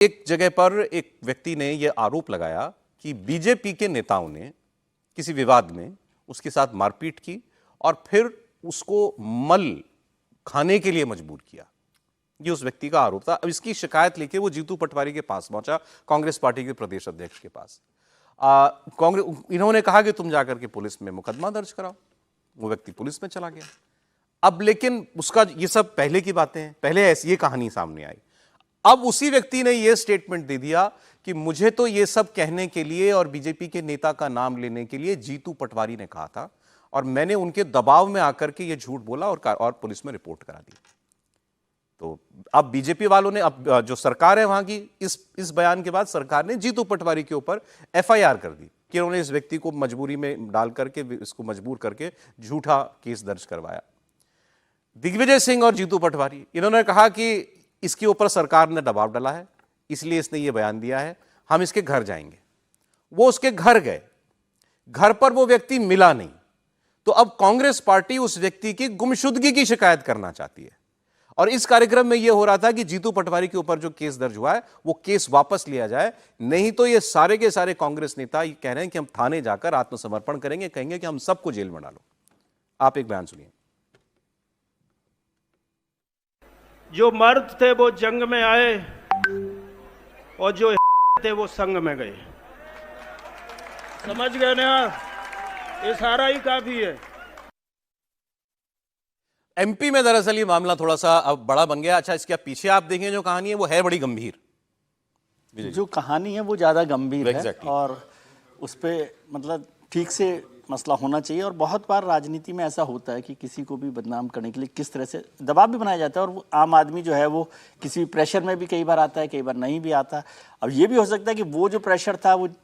एक जगह पर एक व्यक्ति ने यह आरोप लगाया कि बीजेपी के नेताओं ने किसी विवाद में उसके साथ मारपीट की और फिर उसको मल खाने के लिए मजबूर किया। ये उस व्यक्ति का आरोप था। अब इसकी शिकायत लेके वो जीतू पटवारी के पास पहुंचा, कांग्रेस पार्टी के प्रदेश अध्यक्ष के पास। कांग्रेस इन्होंने कहा कि तुम जाकर के पुलिस में मुकदमा दर्ज कराओ। वो व्यक्ति पुलिस में चला गया। अब लेकिन उसका ये सब पहले की बातें हैं, पहले ऐसी ये कहानी सामने आई। अब उसी व्यक्ति ने ये स्टेटमेंट दे दिया कि मुझे तो ये सब कहने के लिए और बीजेपी के नेता का नाम लेने के लिए जीतू पटवारी ने कहा था और मैंने उनके दबाव में आकर के ये झूठ बोला और पुलिस में रिपोर्ट करा दी। तो अब बीजेपी वालों ने, अब जो सरकार है वहां की, इस बयान के बाद सरकार ने जीतू पटवारी के ऊपर एफआईआर कर दी कि उन्होंने इस व्यक्ति को मजबूरी में डाल करके, इसको मजबूर करके झूठा केस दर्ज करवाया। दिग्विजय सिंह और जीतू पटवारी, इन्होंने कहा कि इसके ऊपर सरकार ने दबाव डाला है, इसलिए इसने ये बयान दिया है, हम इसके घर जाएंगे। वो उसके घर गए, घर पर वो व्यक्ति मिला नहीं। तो अब कांग्रेस पार्टी उस व्यक्ति की गुमशुदगी की शिकायत करना चाहती है और इस कार्यक्रम में यह हो रहा था कि जीतू पटवारी के ऊपर जो केस दर्ज हुआ है वो केस वापस लिया जाए, नहीं तो ये सारे के सारे कांग्रेस नेता ये कह रहे हैं कि हम थाने जाकर आत्मसमर्पण करेंगे, कहेंगे कि हम सबको जेल में डालो। आप एक बयान सुनिए। जो मर्द थे वो जंग में आए और जो थे वो संग में गए। समझ गए ना? ये सारा ही काफी है। एमपी में दरअसल ये मामला थोड़ा सा अब बड़ा बन गया। अच्छा, इसके पीछे आप देखें जो कहानी है वो है बड़ी गंभीर। जो कहानी है वो ज़्यादा गंभीर है और उस पर मतलब ठीक से मसला होना चाहिए। और बहुत बार राजनीति में ऐसा होता है कि किसी को भी बदनाम करने के लिए किस तरह से दबाव भी बनाया जाता है और वो आम आदमी जो है वो किसी प्रेशर में भी कई बार आता है, कई बार नहीं भी आता। अब ये भी हो सकता है कि वो जो प्रेशर था वो